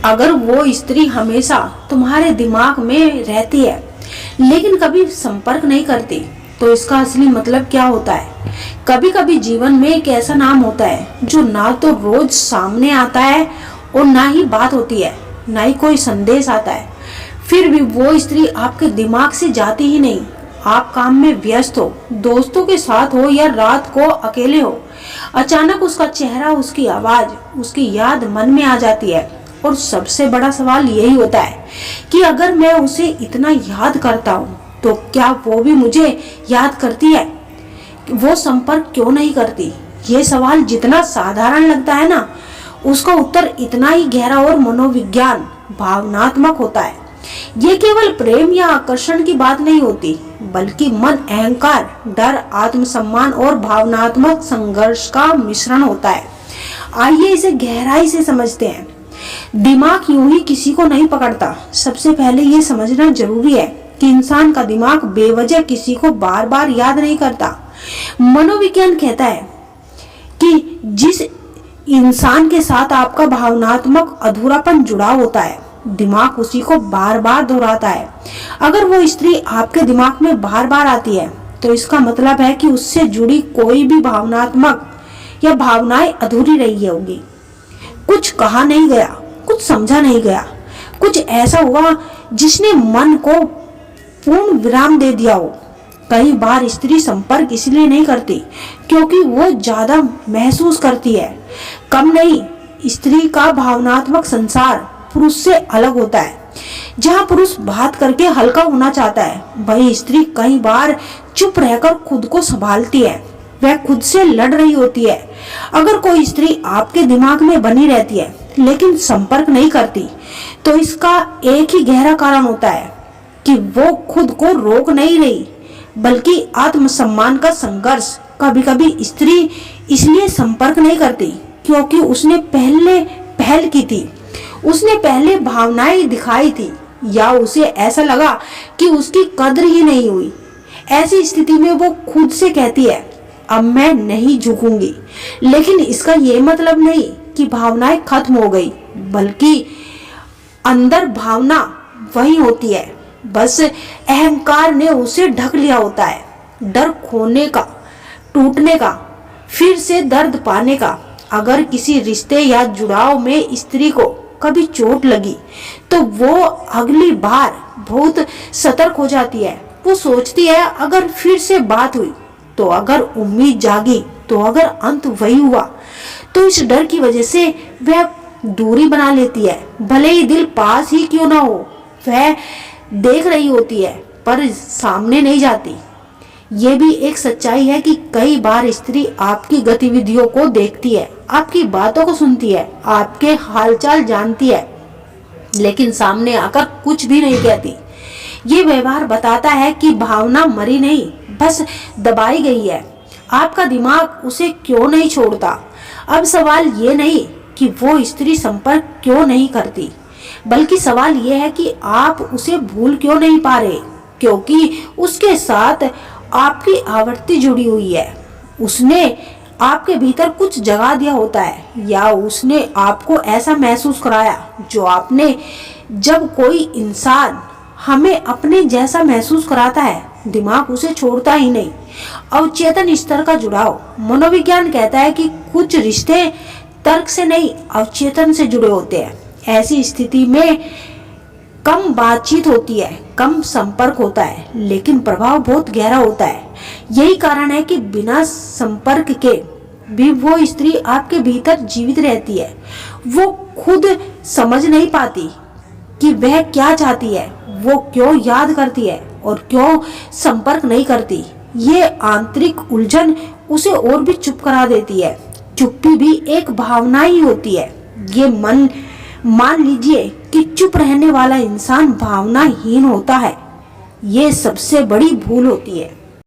अगर वो स्त्री हमेशा तुम्हारे दिमाग में रहती है लेकिन कभी संपर्क नहीं करती, तो इसका असली मतलब क्या होता है? कभी कभी जीवन में एक ऐसा नाम होता है जो ना तो रोज सामने आता है और ना ही बात होती है, ना ही कोई संदेश आता है। फिर भी वो स्त्री आपके दिमाग से जाती ही नहीं। आप काम में व्यस्त हो, दोस्तों के साथ हो या रात को अकेले हो, अचानक उसका चेहरा, उसकी आवाज, उसकी याद मन में आ जाती है। और सबसे बड़ा सवाल यही होता है कि अगर मैं उसे इतना याद करता हूँ तो क्या वो भी मुझे याद करती है? वो संपर्क क्यों नहीं करती? ये सवाल जितना साधारण लगता है ना, उसका उत्तर इतना ही गहरा और मनोविज्ञान भावनात्मक होता है। ये केवल प्रेम या आकर्षण की बात नहीं होती, बल्कि मन, अहंकार, डर, आत्मसम्मान और भावनात्मक संघर्ष का मिश्रण होता है। आइए इसे गहराई से समझते हैं। दिमाग यूं ही किसी को नहीं पकड़ता। सबसे पहले ये समझना जरूरी है कि इंसान का दिमाग बेवजह किसी को बार बार याद नहीं करता। मनोविज्ञान कहता है कि जिस इंसान के साथ आपका भावनात्मक अधूरापन जुड़ा होता है, दिमाग उसी को बार बार दोहराता है। अगर वो स्त्री आपके दिमाग में बार बार आती है तो इसका मतलब है कि उससे जुड़ी कोई भी भावनात्मक या भावनाएं अधूरी रही होगी। कुछ कहा नहीं गया, कुछ समझा नहीं गया, कुछ ऐसा हुआ जिसने मन को पूर्ण विराम दे दिया हो। कई बार स्त्री संपर्क इसलिए नहीं करती क्योंकि वो ज्यादा महसूस करती है। कम नहीं, स्त्री का भावनात्मक संसार पुरुष से अलग होता है। जहाँ पुरुष बात करके हल्का होना चाहता है, वही स्त्री कई बार चुप रहकर खुद को संभालती है। वह खुद से लड़ रही होती है। अगर कोई स्त्री आपके दिमाग में बनी रहती है लेकिन संपर्क नहीं करती, तो इसका एक ही गहरा कारण होता है कि वो खुद को रोक नहीं रही, बल्कि आत्मसम्मान का संघर्ष। कभी कभी स्त्री इसलिए संपर्क नहीं करती क्योंकि उसने पहले पहल की थी, उसने पहले भावनाएं दिखाई थी, या उसे ऐसा लगा कि उसकी कद्र ही नहीं हुई। ऐसी स्थिति में वो खुद से कहती है, अब मैं नहीं झुकूंगी। लेकिन इसका ये मतलब नहीं कि भावनाएं खत्म हो गई, बल्कि अंदर भावना वही होती है, बस अहंकार ने उसे ढक लिया होता है। डर खोने का, टूटने का, फिर से दर्द पाने का। अगर किसी रिश्ते या जुड़ाव में स्त्री को कभी चोट लगी तो वो अगली बार बहुत सतर्क हो जाती है। वो सोचती है अगर फिर से बात हुई तो, अगर उम्मीद जागी तो, अगर अंत वही हुआ तो। इस डर की वजह से वह दूरी बना लेती है, भले ही दिल पास ही क्यों ना हो। वह देख रही होती है पर सामने नहीं जाती। ये भी एक सच्चाई है कि कई बार स्त्री आपकी गतिविधियों को देखती है, आपकी बातों को सुनती है, आपके हालचाल जानती है, लेकिन सामने आकर कुछ भी नहीं कहती। ये व्यवहार बताता है कि भावना मरी नहीं, बस दबाई गई है। आपका दिमाग उसे क्यों नहीं छोड़ता? अब सवाल ये नहीं कि वो स्त्री संपर्क क्यों नहीं करती, बल्कि सवाल ये है कि आप उसे भूल क्यों नहीं पा रहे, क्योंकि उसके साथ आपकी आवृत्ति जुड़ी हुई है। उसने आपके भीतर कुछ जगा दिया होता है, या उसने आपको ऐसा महसूस कराया जो आपने। जब कोई इंसान हमें अपने जैसा महसूस कराता है, दिमाग उसे छोड़ता ही नहीं। अवचेतन स्तर का जुड़ाव। मनोविज्ञान कहता है कि कुछ रिश्ते तर्क से नहीं, अवचेतन से जुड़े होते हैं। ऐसी स्थिति में कम बातचीत होती है, कम संपर्क होता है, लेकिन प्रभाव बहुत गहरा होता है। यही कारण है कि बिना संपर्क के भी वो स्त्री आपके भीतर जीवित रहती है। वो खुद समझ नहीं पाती कि वह क्या चाहती है, वो क्यों याद करती है और क्यों संपर्क नहीं करती। ये आंतरिक उलझन उसे और भी चुप करा देती है। चुप्पी भी एक भावना ही होती है। ये मान लीजिए कि चुप रहने वाला इंसान भावनाहीन होता है। ये सबसे बड़ी भूल होती है।